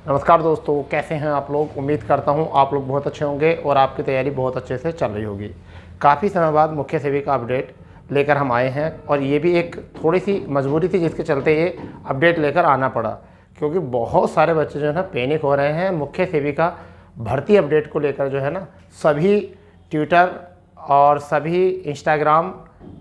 नमस्कार दोस्तों, कैसे हैं आप लोग। उम्मीद करता हूं आप लोग बहुत अच्छे होंगे और आपकी तैयारी बहुत अच्छे से चल रही होगी। काफ़ी समय बाद मुख्य सेविका अपडेट लेकर हम आए हैं और ये भी एक थोड़ी सी मजबूरी थी जिसके चलते ये अपडेट लेकर आना पड़ा, क्योंकि बहुत सारे बच्चे जो है ना पैनिक हो रहे हैं मुख्य सेविका भर्ती अपडेट को लेकर। जो है ना सभी ट्विटर और सभी इंस्टाग्राम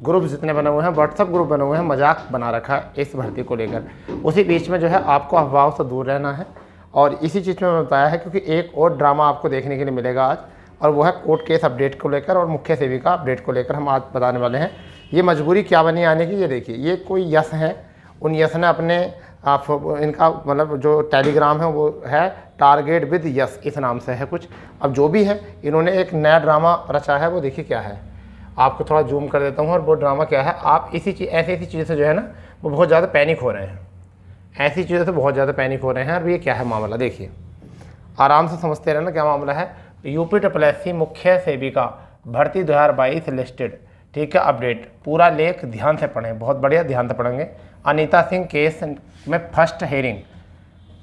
ग्रुप जितने बने हुए हैं, व्हाट्सअप ग्रुप बने हुए हैं, मजाक बना रखा है इस भर्ती को लेकर। उसी बीच में जो है आपको अफवाहों से दूर रहना है और इसी चीज़ में मैं बताया है, क्योंकि एक और ड्रामा आपको देखने के लिए मिलेगा आज, और वो है कोर्ट केस अपडेट को लेकर और मुख्य सेविका अपडेट को लेकर हम आज बताने वाले हैं। ये मजबूरी क्या बनी आने की, ये देखिए। ये कोई यस हैं, उन यस ने अपने इनका मतलब जो टेलीग्राम है वो है टारगेट विद यस, इस नाम से है कुछ। अब जो भी है, इन्होंने एक नया ड्रामा रचा है, वो देखिए क्या है। आपको थोड़ा जूम कर देता हूँ और वो ड्रामा क्या है। आप ऐसी चीज़ से जो है ना वो बहुत ज़्यादा पैनिक हो रहे हैं, ऐसी चीज़ों से बहुत ज़्यादा पैनिक हो रहे हैं। और ये क्या है मामला, देखिए आराम से समझते रहना क्या मामला है। यूपी ट्रिपल मुख्य सेविका भर्ती 2022 लिस्टेड, ठीक है, अपडेट। पूरा लेख ध्यान से पढ़ें, बहुत बढ़िया, ध्यान से पढ़ेंगे। अनीता सिंह केस में फर्स्ट हेयरिंग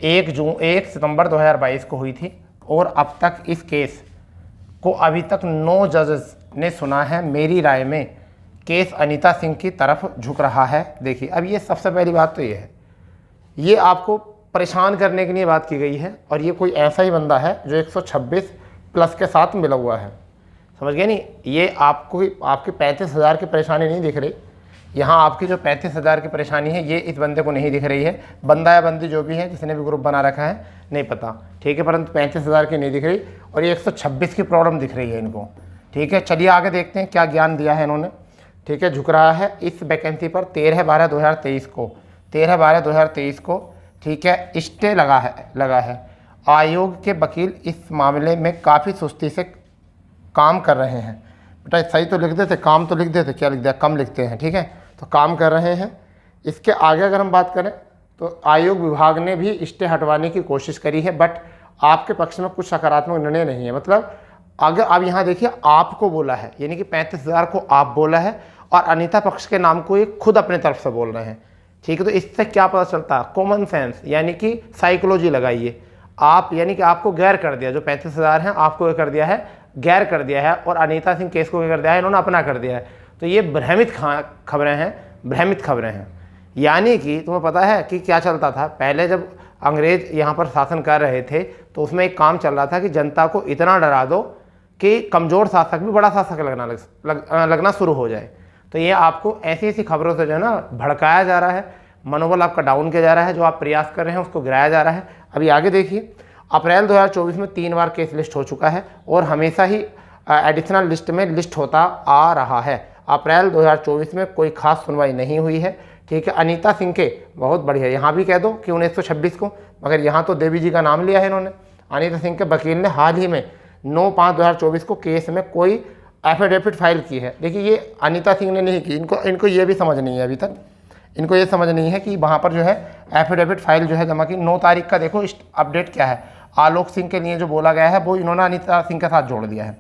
1 सितंबर 2022 को हुई थी और अब तक इस केस को अभी तक 9 जजेस ने सुना है। मेरी राय में केस अनीता सिंह की तरफ झुक रहा है। देखिए, अब ये सबसे पहली बात तो ये है, ये आपको परेशान करने के लिए बात की गई है और ये कोई ऐसा ही बंदा है जो 126 प्लस के साथ मिला हुआ है, समझ गए नहीं। ये आपको आपकी 35,000 की परेशानी नहीं दिख रही यहाँ। आपकी जो 35,000 की परेशानी है ये इस बंदे को नहीं दिख रही है। बंदा या बंदी जो भी है, जिसने भी ग्रुप बना रखा है नहीं पता, ठीक है, परंतु 35,000 की नहीं दिख रही और ये 126 की प्रॉब्लम दिख रही है इनको, ठीक है। चलिए आगे देखते हैं क्या ज्ञान दिया है इन्होंने, ठीक है। झुक रहा है इस वैकेंसी पर 13/12/2023 को, 13/12/2023 को, ठीक है, स्टे लगा है। आयोग के वकील इस मामले में काफ़ी सुस्ती से काम कर रहे हैं। बेटा सही तो लिख देते, काम तो लिख देते, क्या लिख दिया, कम लिखते हैं, ठीक है। तो काम कर रहे हैं। इसके आगे अगर हम बात करें तो आयोग विभाग ने भी स्टे हटवाने की कोशिश करी है, बट आपके पक्ष में कुछ सकारात्मक निर्णय नहीं है। मतलब अगर आप यहाँ देखिए, आपको बोला है, यानी कि 35,000 को आप बोला है और अनीता पक्ष के नाम को ये खुद अपने तरफ से बोल रहे हैं, ठीक है। तो इससे क्या पता चलता है, कॉमन सेंस यानी कि साइकोलॉजी लगाइए आप, यानी कि आपको गैर कर दिया। जो 35,000 हैं आपको ये कर दिया है, गैर कर दिया है, और अनीता सिंह केस को क्या कर दिया है, इन्होंने अपना कर दिया है। तो ये भ्रमित खबरें हैं। यानी कि तुम्हें पता है कि क्या चलता था पहले, जब अंग्रेज यहाँ पर शासन कर रहे थे तो उसमें एक काम चल रहा था कि जनता को इतना डरा दो कि कमज़ोर शासक भी बड़ा शासक लगना शुरू हो जाए। तो ये आपको ऐसी खबरों से जो है ना भड़काया जा रहा है, मनोबल आपका डाउन किया जा रहा है, जो आप प्रयास कर रहे हैं उसको गिराया जा रहा है। अभी आगे देखिए, अप्रैल 2024 में 3 बार केस लिस्ट हो चुका है और हमेशा ही एडिशनल लिस्ट में लिस्ट होता आ रहा है। अप्रैल 2024 में कोई खास सुनवाई नहीं हुई है, ठीक है। अनीता सिंह के बहुत बढ़िया, यहाँ भी कह दो कि 1926 को, मगर यहाँ तो देवी जी का नाम लिया है इन्होंने। अनीता सिंह के वकील ने हाल ही में 9/5/2024 को केस में कोई एफिडेविट फाइल की है। देखिए, ये अनीता सिंह ने नहीं की, इनको ये भी समझ नहीं है अभी तक, इनको ये समझ नहीं है कि वहाँ पर जो है एफिडेविट फाइल जो है जमा की 9 तारीख का। देखो अपडेट क्या है, आलोक सिंह के लिए जो बोला गया है वो इन्होंने अनीता सिंह के साथ जोड़ दिया है,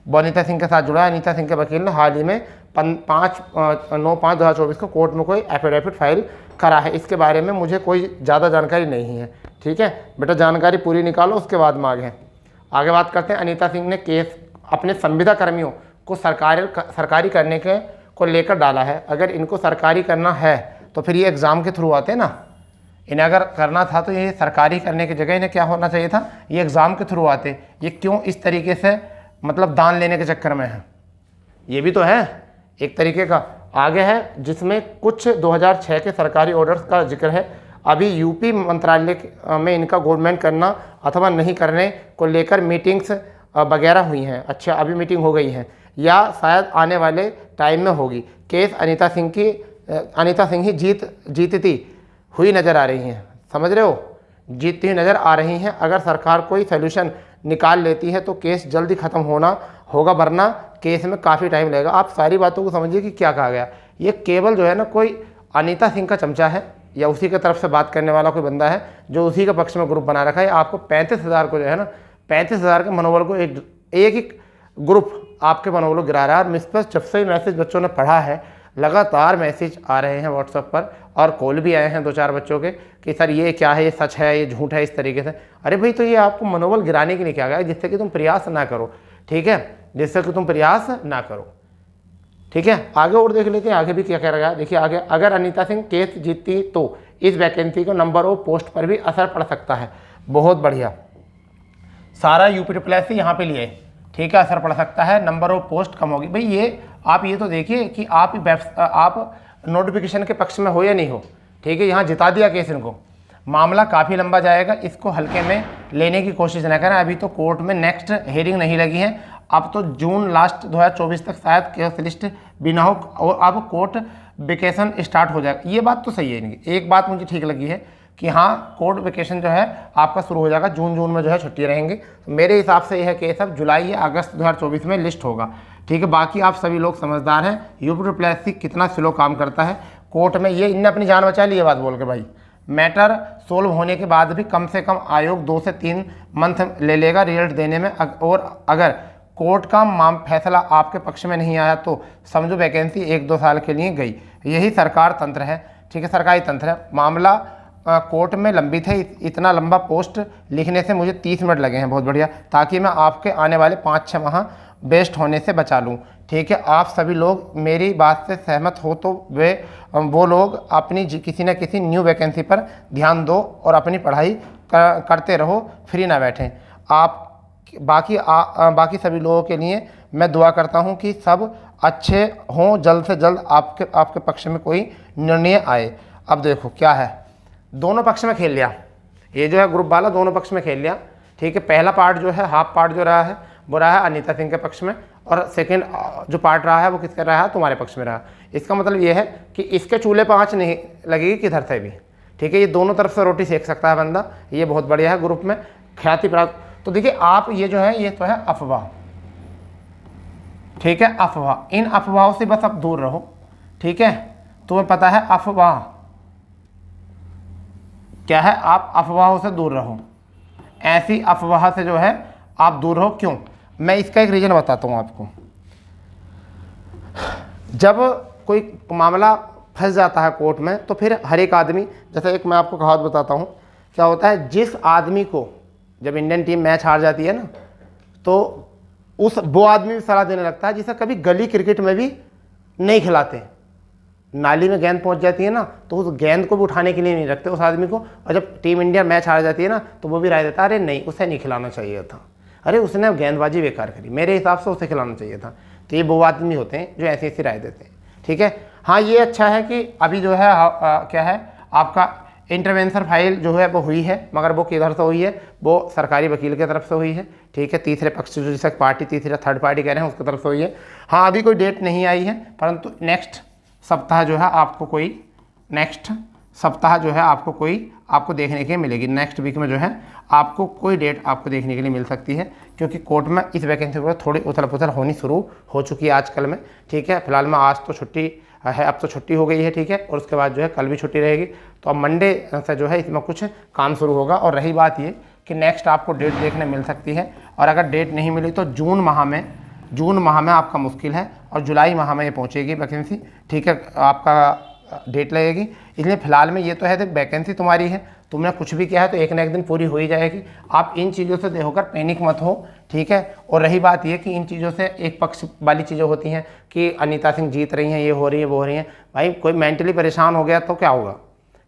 वो अनीता सिंह के साथ जुड़ा है। अनीता सिंह के वकील ने हाल ही में 9/5/2024 को कोर्ट में कोई एफिडेविट फाइल करा है। इसके बारे में मुझे कोई ज़्यादा जानकारी नहीं है, ठीक है। बेटा जानकारी पूरी निकालो, उसके बाद में आगे बात करते हैं। अनीता सिंह ने केस अपने संविदा कर्मियों को सरकारी करने के को लेकर डाला है। अगर इनको सरकारी करना है तो फिर ये एग्ज़ाम के थ्रू आते ना, इन्हें अगर करना था तो ये सरकारी करने की जगह इन्हें क्या होना चाहिए था, ये एग्ज़ाम के थ्रू आते। ये क्यों इस तरीके से मतलब दान लेने के चक्कर में है, ये भी तो है एक तरीके का। आगे है जिसमें कुछ 2006 के सरकारी ऑर्डर्स का जिक्र है। अभी यूपी मंत्रालय में इनका गवर्नमेंट करना अथवा नहीं करने को लेकर मीटिंग्स वगैरह हुई हैं। अच्छा, अभी मीटिंग हो गई है या शायद आने वाले टाइम में होगी। केस अनीता सिंह ही जीतती हुई नज़र आ रही हैं, समझ रहे हो, जीतती हुई नज़र आ रही हैं। अगर सरकार कोई सोल्यूशन निकाल लेती है तो केस जल्दी ख़त्म होगा, वरना केस में काफ़ी टाइम लगेगा। आप सारी बातों को समझिए कि क्या कहा गया। ये केवल जो है ना कोई अनीता सिंह का चमचा है या उसी की तरफ से बात करने वाला कोई बंदा है जो उसी के पक्ष में ग्रुप बना रखा है। आपको 35,000 को जो है ना 35,000 के मनोबल को एक ग्रुप आपके मनोबल गिरा रहा है। और जब से मैसेज बच्चों ने पढ़ा है, लगातार मैसेज आ रहे हैं व्हाट्सएप पर और कॉल भी आए हैं 2-4 बच्चों के कि सर ये क्या है, ये सच है, ये झूठ है, इस तरीके से। अरे भाई, तो ये आपको मनोबल गिराने के लिए क्या गया, जिससे कि तुम प्रयास ना करो, ठीक है, जिससे कि तुम प्रयास ना करो, ठीक है। आगे और देख लेते हैं, आगे भी क्या कह रहा है। देखिए आगे, अगर अनीता सिंह केस जीतती तो इस वैकेंसी को नंबर ऑफ पोस्ट पर भी असर पड़ सकता है। बहुत बढ़िया, सारा UP यहाँ पे लिए, ठीक है, असर पड़ सकता है, नंबर ऑफ पोस्ट कम होगी। भाई ये आप ये तो देखिए कि आप नोटिफिकेशन के पक्ष में हो या नहीं हो, ठीक है। यहाँ जिता दिया केस इनको, मामला काफ़ी लंबा जाएगा, इसको हल्के में लेने की कोशिश न करें। अभी तो कोर्ट में नेक्स्ट हेयरिंग नहीं लगी है, अब तो जून लास्ट 2024 तक शायद केस लिस्ट भी ना हो और अब कोर्ट वेकेशन स्टार्ट हो जाएगा। ये बात तो सही है इनकी। एक बात मुझे ठीक लगी है कि हाँ, कोर्ट वेकेशन जो है आपका शुरू हो जाएगा, जून में जो है छुट्टी रहेंगी। तो मेरे हिसाब से यह केस अब जुलाई या अगस्त 2024 में लिस्ट होगा, ठीक है। बाकी आप सभी लोग समझदार हैं, UP कितना स्लो काम करता है कोर्ट में, ये इनने अपनी जान बचा ली, ये बात बोल के भाई। मैटर सोल्व होने के बाद भी कम से कम आयोग 2 से 3 मंथ ले लेगा रिजल्ट देने में, और अगर कोर्ट का फैसला आपके पक्ष में नहीं आया तो समझो वैकेंसी 1-2 साल के लिए गई। यही सरकार तंत्र है, ठीक है, सरकारी तंत्र है। मामला कोर्ट में लंबित है, इतना लंबा पोस्ट लिखने से मुझे 30 मिनट लगे हैं, बहुत बढ़िया, ताकि मैं आपके आने वाले 5-6 माह बेस्ट होने से बचा लूँ, ठीक है। आप सभी लोग मेरी बात से सहमत हो तो वो लोग अपनी किसी न किसी न्यू वैकेंसी पर ध्यान दो और अपनी पढ़ाई करते रहो, फ्री ना बैठें। आप बाकी सभी लोगों के लिए मैं दुआ करता हूं कि सब अच्छे हों, जल्द से जल्द आपके पक्ष में कोई निर्णय आए। अब देखो क्या है, दोनों पक्ष में खेल लिया, ये जो है ग्रुप वाला दोनों पक्ष में खेल लिया, ठीक है। पहला पार्ट जो है, हाफ पार्ट जो रहा है वो रहा है अनीता सिंह के पक्ष में, और सेकंड जो पार्ट रहा है वो किसका रहा है, तुम्हारे पक्ष में रहा। इसका मतलब ये है कि इसके चूल्हे पर आंच नहीं लगेगी किधर से भी, ठीक है। ये दोनों तरफ से रोटी सेक सकता है बंदा, ये बहुत बढ़िया है, ग्रुप में ख्याति प्राप्त। तो देखिए आप ये जो है, ये तो है अफवाह, ठीक है, अफवाह। इन अफवाहों से बस आप दूर रहो, ठीक है। तुम्हें पता है अफवाह क्या है, आप अफवाहों से दूर रहो, ऐसी अफवाह से जो है आप दूर रहो। क्यों, मैं इसका एक रीज़न बताता हूँ आपको। जब कोई मामला फंस जाता है कोर्ट में तो फिर हर एक आदमी, जैसे एक मैं आपको कहावत बताता हूँ, क्या होता है, जिस आदमी को जब इंडियन टीम मैच हार जाती है ना, तो वो आदमी भी सलाह देने लगता है जिसे कभी गली क्रिकेट में भी नहीं खिलाते। नाली में गेंद पहुंच जाती है ना, तो उस गेंद को भी उठाने के लिए नहीं रखते उस आदमी को, और जब टीम इंडिया मैच हार जाती है ना, तो वो भी राय देता है, अरे नहीं, उसे नहीं खिलाना चाहिए था, अरे उसने गेंदबाजी बेकार करी, मेरे हिसाब से उसे खिलाना चाहिए था। तो ये वो आदमी होते हैं जो ऐसी ऐसी राय देते हैं, ठीक है। हाँ, ये अच्छा है कि अभी जो है क्या है, आपका इंटरवेंशन फाइल जो है वो हुई है, मगर वो किधर से हुई है, वो सरकारी वकील की तरफ से हुई है, ठीक है। तीसरे पक्ष जो जिसे पार्टी तीसरा थर्ड पार्टी कह रहे हैं उसकी तरफ से हुई है। हाँ, अभी कोई डेट नहीं आई है, परंतु नेक्स्ट सप्ताह जो है आपको कोई आपको देखने के लिए मिलेगी। नेक्स्ट वीक में जो है आपको कोई डेट आपको देखने के लिए मिल सकती है, क्योंकि कोर्ट में इस वैकेंसी पर थोड़ी उथल पुथल होनी शुरू हो चुकी है आजकल में, ठीक है। फिलहाल में आज तो छुट्टी है, अब तो छुट्टी हो गई है, ठीक है, और उसके बाद जो है कल भी छुट्टी रहेगी। तो अब मंडे से जो है इसमें कुछ काम शुरू होगा। और रही बात ये कि नेक्स्ट आपको डेट देखने मिल सकती है, और अगर डेट नहीं मिली तो जून माह में आपका मुश्किल है, और जुलाई माह में ये पहुँचेगी वैकेंसी, ठीक है, आपका डेट लगेगी। इसलिए फ़िलहाल में ये तो है, वैकेंसी तुम्हारी है, तुमने कुछ भी किया है तो एक ना एक दिन पूरी हो ही जाएगी। आप इन चीज़ों से होकर पैनिक मत हो, ठीक है। और रही बात ये कि इन चीज़ों से एक पक्ष वाली चीज़ें होती हैं कि अनीता सिंह जीत रही हैं, ये हो रही है, वो हो रही हैं, भाई कोई मेंटली परेशान हो गया तो क्या होगा,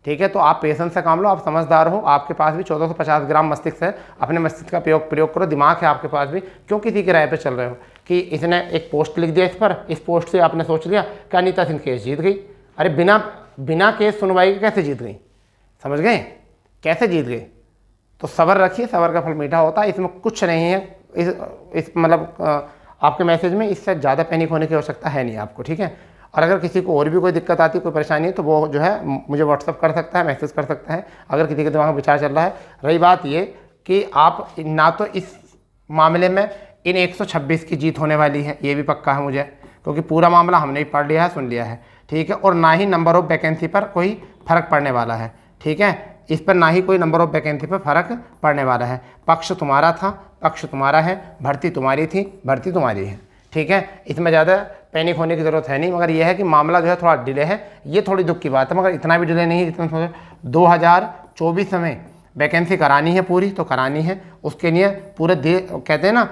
ठीक है। तो आप पेशेंस से काम लो, आप समझदार हो, आपके पास भी 1450 ग्राम मस्तिष्क है, अपने मस्तिष्क का प्रयोग करो, दिमाग है आपके पास भी। क्यों किसी के राय पे चल रहे हो कि इसने एक पोस्ट लिख दिया इस पर, इस पोस्ट से आपने सोच लिया कि अनीता सिंह केस जीत गई। अरे बिना केस सुनवाई के कैसे जीत गई, समझ गए, कैसे जीत गए। तो सब्र रखिए, सब्र का फल मीठा होता है, इसमें कुछ नहीं है, इस मतलब आपके मैसेज में इससे ज़्यादा पैनिक होने की आवश्यकता है नहीं आपको, ठीक है। और अगर किसी को और भी कोई दिक्कत आती है, कोई परेशानी है, तो वो जो है मुझे व्हाट्सअप कर सकता है, मैसेज कर सकता है, अगर किसी के दिमाग में विचार चल रहा है। रही बात ये कि आप ना तो इस मामले में इन 126 की जीत होने वाली है, ये भी पक्का है मुझे, क्योंकि पूरा मामला हमने पढ़ लिया है, सुन लिया है, ठीक है। और ना ही नंबर ऑफ वैकेंसी पर कोई फ़र्क पड़ने वाला है, ठीक है। इस पर ना ही कोई नंबर ऑफ वैकेंसी पर फ़र्क पड़ने वाला है। पक्ष तुम्हारा था, पक्ष तुम्हारा है, भर्ती तुम्हारी थी, भर्ती तुम्हारी है, ठीक है। इसमें ज़्यादा पैनिक होने की ज़रूरत है नहीं, मगर यह है कि मामला जो है थोड़ा डिले है, ये थोड़ी दुख की बात है, मगर इतना भी डिले नहीं है जितना 2024 में वैकेंसी करानी है पूरी तो करानी है। उसके लिए पूरे कहते हैं ना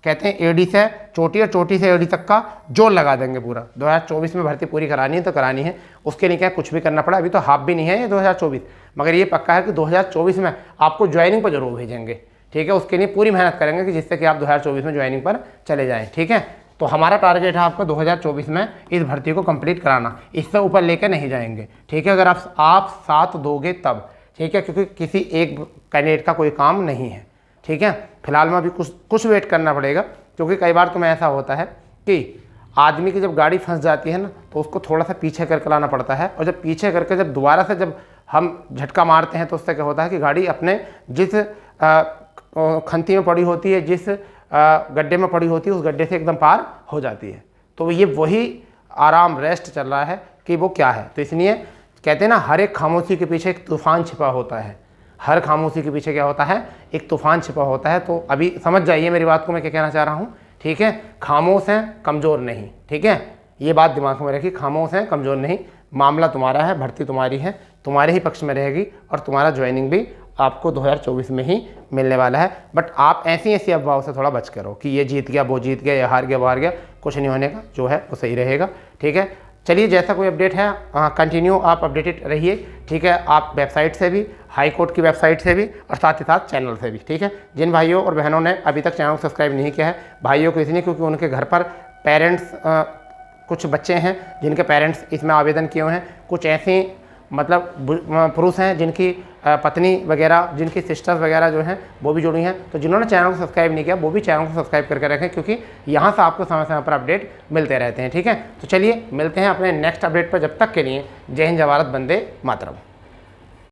कहते हैं एडी से चोटी और चोटी से एडी तक का जोर लगा देंगे पूरा। 2024 में भर्ती पूरी करानी है तो करानी है, उसके लिए क्या कुछ भी करना पड़ा। अभी तो हाफ भी नहीं है ये 2024, मगर ये पक्का है कि 2024 में आपको ज्वाइनिंग पर जरूर भेजेंगे, ठीक है। उसके लिए पूरी मेहनत करेंगे कि जिससे कि आप 2024 में ज्वाइनिंग पर चले जाएँ, ठीक है। तो हमारा टारगेट है आपका 2024 में इस भर्ती को कंप्लीट कराना, इससे ऊपर लेकर नहीं जाएंगे, ठीक है। अगर आप साथ दोगे तब, ठीक है, क्योंकि किसी एक कैंडिडेट का कोई काम नहीं है, ठीक है। फिलहाल में अभी कुछ वेट करना पड़ेगा, क्योंकि कई बार तो में ऐसा होता है कि आदमी की जब गाड़ी फंस जाती है ना तो उसको थोड़ा सा पीछे करके लाना पड़ता है, और जब पीछे करके जब दोबारा से जब हम झटका मारते हैं तो उससे क्या होता है कि गाड़ी अपने जिस खंती में पड़ी होती है, जिस गड्ढे में पड़ी होती है, उस गड्ढे से एकदम पार हो जाती है। तो ये वही आराम रेस्ट चल रहा है कि वो क्या है। तो इसलिए कहते हैं ना, हर एक खामोशी के पीछे एक तूफान छिपा होता है, हर खामोशी के पीछे क्या होता है, एक तूफान छिपा होता है। तो अभी समझ जाइए मेरी बात को मैं क्या कहना चाह रहा हूँ, ठीक है। खामोश हैं, कमज़ोर नहीं, ठीक है। ये बात दिमाग में रखिए, खामोश हैं, कमज़ोर नहीं। मामला तुम्हारा है, भर्ती तुम्हारी है, तुम्हारे ही पक्ष में रहेगी, और तुम्हारा ज्वाइनिंग भी आपको 2024 में ही मिलने वाला है। बट आप ऐसी अफवाहों से थोड़ा बच के रहो कि ये जीत गया, वो जीत गया, ये हार गया, वो हार गया। कुछ नहीं होने का, जो है वो सही रहेगा, ठीक है। चलिए, जैसा कोई अपडेट है कंटिन्यू आप अपडेटेड रहिए, ठीक है। आप वेबसाइट से भी, हाई कोर्ट की वेबसाइट से भी, और साथ ही साथ चैनल से भी, ठीक है। जिन भाइयों और बहनों ने अभी तक चैनल को सब्सक्राइब नहीं किया है, भाइयों को इसलिए क्योंकि उनके घर पर पेरेंट्स कुछ बच्चे हैं जिनके पेरेंट्स इसमें आवेदन किए हुए हैं, कुछ ऐसे मतलब पुरुष हैं जिनकी पत्नी वगैरह, जिनकी सिस्टर्स वगैरह जो हैं वो भी जुड़ी हैं। तो जिन्होंने चैनल को सब्सक्राइब नहीं किया वो भी चैनल को सब्सक्राइब करके रखें, क्योंकि यहाँ से आपको समय समय पर अपडेट मिलते रहते हैं, ठीक है। तो चलिए मिलते हैं अपने नेक्स्ट अपडेट पर, जब तक के लिए जय हिंद, जय भारत, वंदे मातरम।